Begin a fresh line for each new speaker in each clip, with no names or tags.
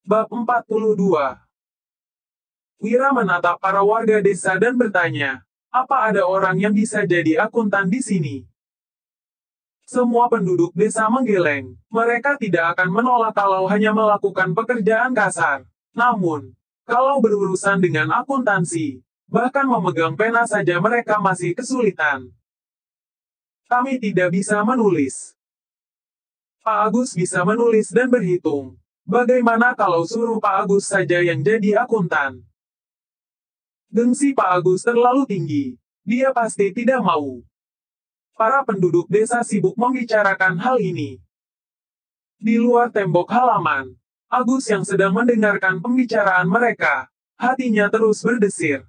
Bab 42. Wira menatap para warga desa dan bertanya, apa ada orang yang bisa jadi akuntan di sini? Semua penduduk desa menggeleng. Mereka tidak akan menolak kalau hanya melakukan pekerjaan kasar. Namun, kalau berurusan dengan akuntansi, bahkan memegang pena saja mereka masih kesulitan. Kami tidak bisa menulis. Pak Agus bisa menulis dan berhitung. Bagaimana kalau suruh Pak Agus saja yang jadi akuntan? Gengsi Pak Agus terlalu tinggi. Dia pasti tidak mau. Para penduduk desa sibuk membicarakan hal ini. Di luar tembok halaman, Agus yang sedang mendengarkan pembicaraan mereka, hatinya terus berdesir.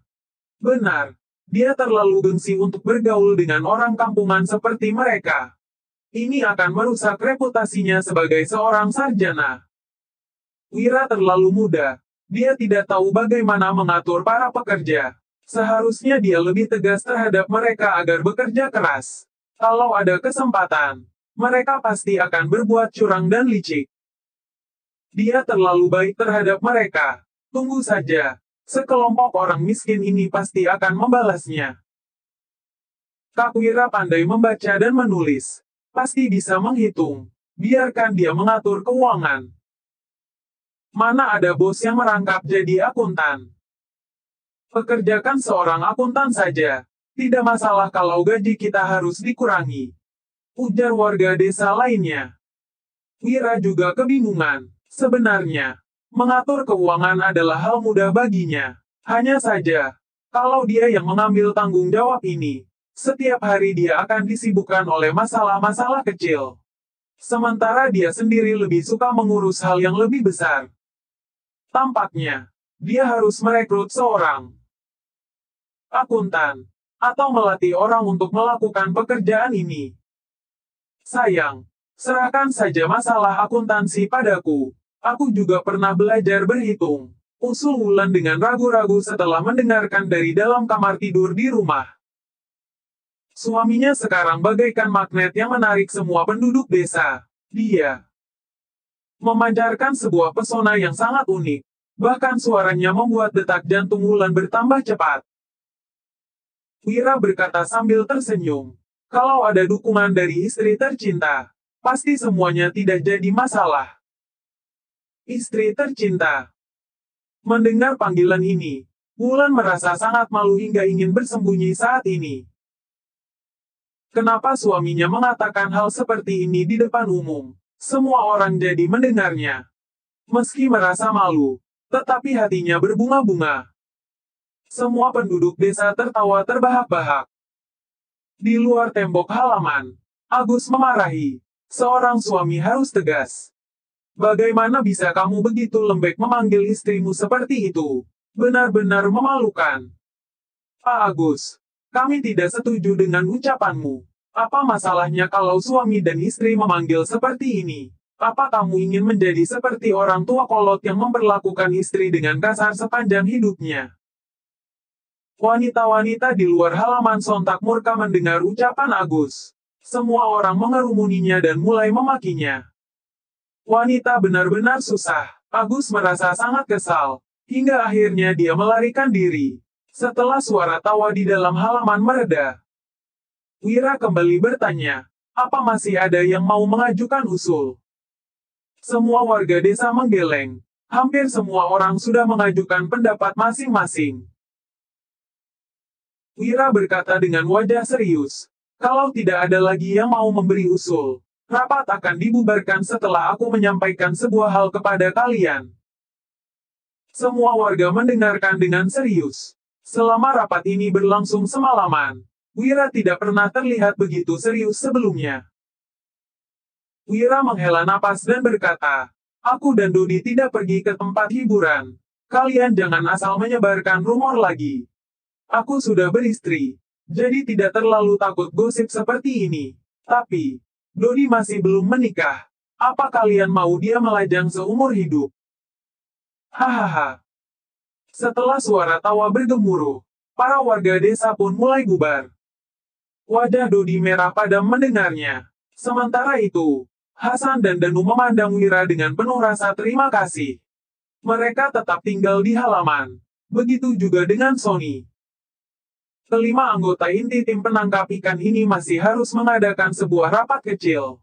Benar, dia terlalu gengsi untuk bergaul dengan orang kampungan seperti mereka. Ini akan merusak reputasinya sebagai seorang sarjana. Wira terlalu muda. Dia tidak tahu bagaimana mengatur para pekerja. Seharusnya dia lebih tegas terhadap mereka agar bekerja keras. Kalau ada kesempatan, mereka pasti akan berbuat curang dan licik. Dia terlalu baik terhadap mereka. Tunggu saja, sekelompok orang miskin ini pasti akan membalasnya. Kak Wira pandai membaca dan menulis. Pasti bisa menghitung. Biarkan dia mengatur keuangan. Mana ada bos yang merangkap jadi akuntan? Pekerjakan seorang akuntan saja. Tidak masalah kalau gaji kita harus dikurangi. Ujar warga desa lainnya. Wira juga kebingungan. Sebenarnya, mengatur keuangan adalah hal mudah baginya. Hanya saja, kalau dia yang mengambil tanggung jawab ini, setiap hari dia akan disibukkan oleh masalah-masalah kecil. Sementara dia sendiri lebih suka mengurus hal yang lebih besar. Tampaknya, dia harus merekrut seorang akuntan, atau melatih orang untuk melakukan pekerjaan ini. Sayang, serahkan saja masalah akuntansi padaku. Aku juga pernah belajar berhitung. Usul Wulan dengan ragu-ragu setelah mendengarkan dari dalam kamar tidur di rumah. Suaminya sekarang bagaikan magnet yang menarik semua penduduk desa. Dia memancarkan sebuah pesona yang sangat unik. Bahkan suaranya membuat detak jantung Wulan bertambah cepat. Wira berkata sambil tersenyum, kalau ada dukungan dari istri tercinta, pasti semuanya tidak jadi masalah. Istri tercinta. Mendengar panggilan ini, Wulan merasa sangat malu hingga ingin bersembunyi saat ini. Kenapa suaminya mengatakan hal seperti ini di depan umum? Semua orang jadi mendengarnya. Meski merasa malu, tetapi hatinya berbunga-bunga. Semua penduduk desa tertawa terbahak-bahak. Di luar tembok halaman, Agus memarahi. Seorang suami harus tegas. Bagaimana bisa kamu begitu lembek memanggil istrimu seperti itu? Benar-benar memalukan. Pak Agus, kami tidak setuju dengan ucapanmu. Apa masalahnya kalau suami dan istri memanggil seperti ini? Apa kamu ingin menjadi seperti orang tua kolot yang memperlakukan istri dengan kasar sepanjang hidupnya? Wanita-wanita di luar halaman sontak murka mendengar ucapan Agus. Semua orang mengerumuninya dan mulai memakinya. Wanita benar-benar susah. Agus merasa sangat kesal. Hingga akhirnya dia melarikan diri. Setelah suara tawa di dalam halaman mereda, Wira kembali bertanya, apa masih ada yang mau mengajukan usul? Semua warga desa menggeleng. Hampir semua orang sudah mengajukan pendapat masing-masing. Wira berkata dengan wajah serius, kalau tidak ada lagi yang mau memberi usul, rapat akan dibubarkan setelah aku menyampaikan sebuah hal kepada kalian. Semua warga mendengarkan dengan serius. Selama rapat ini berlangsung semalaman, Wira tidak pernah terlihat begitu serius sebelumnya. Wira menghela napas dan berkata, aku dan Dodi tidak pergi ke tempat hiburan. Kalian jangan asal menyebarkan rumor lagi. Aku sudah beristri, jadi tidak terlalu takut gosip seperti ini. Tapi, Dodi masih belum menikah. Apa kalian mau dia melajang seumur hidup? Hahaha. Setelah suara tawa bergemuruh, para warga desa pun mulai bubar. Wajah Dodi merah padam mendengarnya. Sementara itu, Hasan dan Danu memandang Wira dengan penuh rasa terima kasih. Mereka tetap tinggal di halaman. Begitu juga dengan Sony. Kelima anggota inti tim penangkap ikan ini masih harus mengadakan sebuah rapat kecil.